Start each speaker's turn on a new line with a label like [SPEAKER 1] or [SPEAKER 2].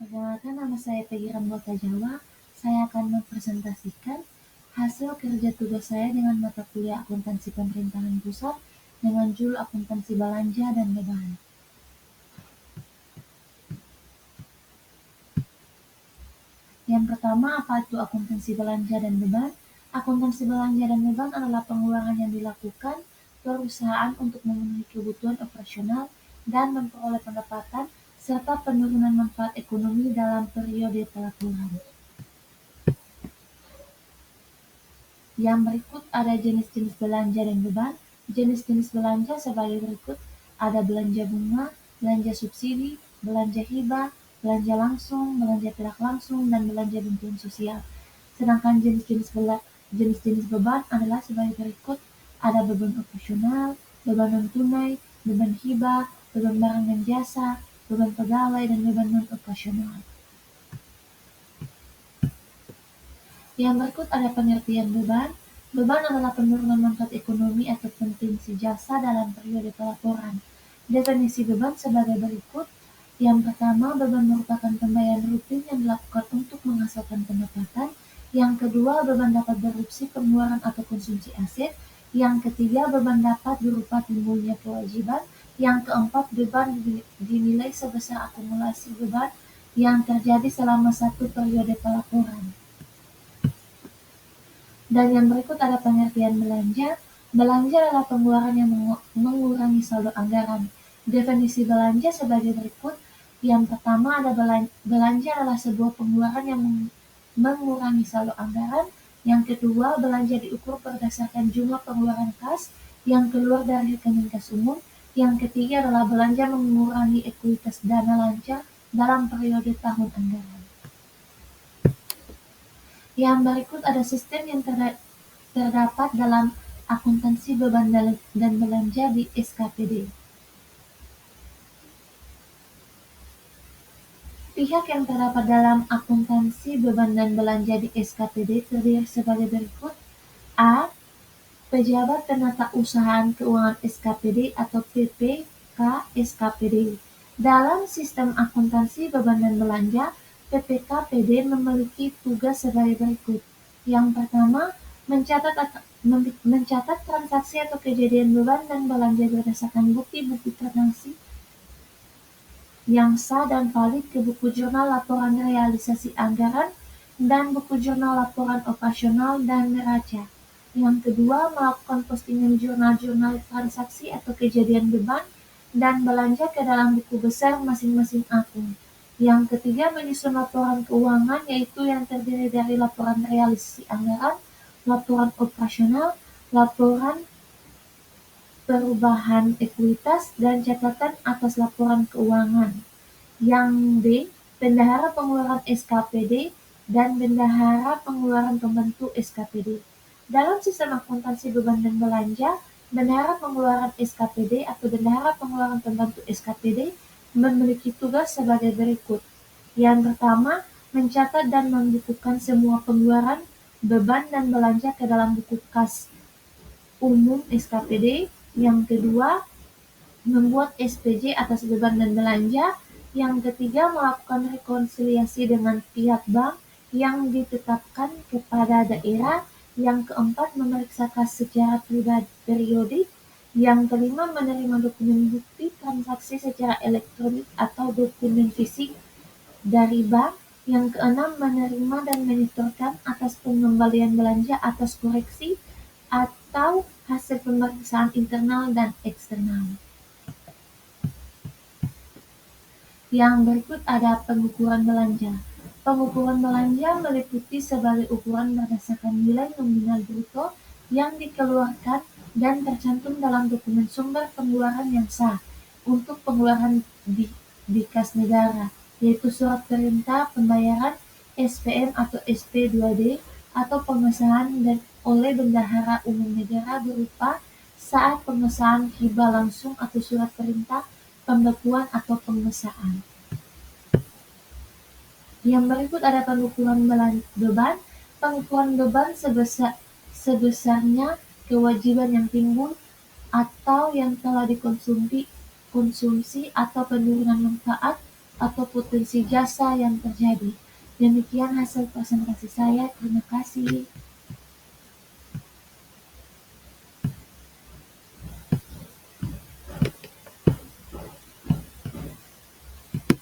[SPEAKER 1] Perkenalkan, nama saya Peggy Rambuta Jawa. Saya akan mempresentasikan hasil kerja tugas saya dengan mata kuliah Akuntansi Pemerintahan Pusat dengan judul Akuntansi Belanja dan Beban. Yang pertama, apa itu akuntansi belanja dan beban? Akuntansi belanja dan beban adalah pengeluaran yang dilakukan perusahaan untuk memenuhi kebutuhan operasional dan memperoleh pendapatan serta penurunan manfaat ekonomi dalam periode pelaporan. Yang berikut ada jenis-jenis belanja dan beban. Jenis-jenis belanja sebagai berikut: ada belanja bunga, belanja subsidi, belanja hibah, belanja langsung, belanja tidak langsung, dan belanja bantuan sosial. Sedangkan jenis-jenis beban adalah sebagai berikut: ada beban operasional, beban non-tunai, beban hibah, beban barang dan jasa, beban pegawai, dan beban non-operasional. Yang berikut ada pengertian beban. Beban adalah penurunan manfaat ekonomi atau potensi jasa dalam periode pelaporan. Definisi beban sebagai berikut. Yang pertama, beban merupakan pembayaran rutin yang dilakukan untuk menghasilkan pendapatan. Yang kedua, beban dapat berupa pengeluaran atau konsumsi aset. Yang ketiga, beban dapat berupa timbulnya kewajiban. Yang keempat, beban dinilai sebesar akumulasi beban yang terjadi selama satu periode pelaporan. Dan yang berikut ada pengertian belanja. Belanja adalah pengeluaran yang mengurangi saldo anggaran. Definisi belanja sebagai berikut. Yang pertama ada belanja adalah sebuah pengeluaran yang mengurangi saldo anggaran. Yang kedua, belanja diukur berdasarkan jumlah pengeluaran kas yang keluar dari rekening kas umum. Yang ketiga adalah belanja mengurangi ekuitas dana lancar dalam periode tahun anggaran. Yang berikut ada sistem yang terdapat dalam akuntansi beban dan belanja di SKPD. Pihak yang terdapat dalam akuntansi beban dan belanja di SKPD terdiri sebagai berikut. A. Pejabat Penata Usahaan Keuangan SKPD atau PPK SKPD. Dalam sistem akuntansi beban dan belanja, PPKPD memiliki tugas sebagai berikut. Yang pertama, mencatat transaksi atau kejadian beban dan belanja berdasarkan bukti-bukti transaksi yang sah dan valid ke buku jurnal laporan realisasi anggaran dan buku jurnal laporan operasional dan neraca. Yang kedua, melakukan postingan jurnal-jurnal transaksi atau kejadian beban dan belanja ke dalam buku besar masing-masing akun. Yang ketiga, menyusun laporan keuangan, yaitu yang terdiri dari laporan realisasi anggaran, laporan operasional, laporan perubahan ekuitas, dan catatan atas laporan keuangan. Yang B, bendahara pengeluaran SKPD dan bendahara pengeluaran pembantu SKPD. Dalam sistem akuntansi beban dan belanja, bendahara pengeluaran SKPD atau bendahara pengeluaran pembantu SKPD memiliki tugas sebagai berikut. Yang pertama, mencatat dan membukukan semua pengeluaran, beban, dan belanja ke dalam buku kas umum SKPD. Yang kedua, membuat SPJ atas beban dan belanja. Yang ketiga, melakukan rekonsiliasi dengan pihak bank yang ditetapkan kepada daerah. Yang keempat, memeriksa kas secara periodik. Yang kelima, menerima dokumen bukti transaksi secara elektronik atau dokumen fisik dari bank. Yang keenam, menerima dan menyetorkan atas pengembalian belanja atas koreksi atau hasil pemeriksaan internal dan eksternal. Yang berikut ada pengukuran belanja. Pengukuran belanja meliputi sebagai ukuran berdasarkan nilai nominal bruto yang dikeluarkan dan tercantum dalam dokumen sumber pengeluaran yang sah untuk pengeluaran di kas negara, yaitu surat perintah pembayaran SPM atau SP2D atau pengesahan oleh bendahara umum negara berupa saat pengesahan hibah langsung atau surat perintah pembekuan atau pengesahan. Yang berikut ada pengukuran beban. Pengukuran beban sebesarnya kewajiban yang timbul atau yang telah dikonsumsi atau penurunan manfaat atau potensi jasa yang terjadi. Demikian hasil presentasi saya. Terima kasih.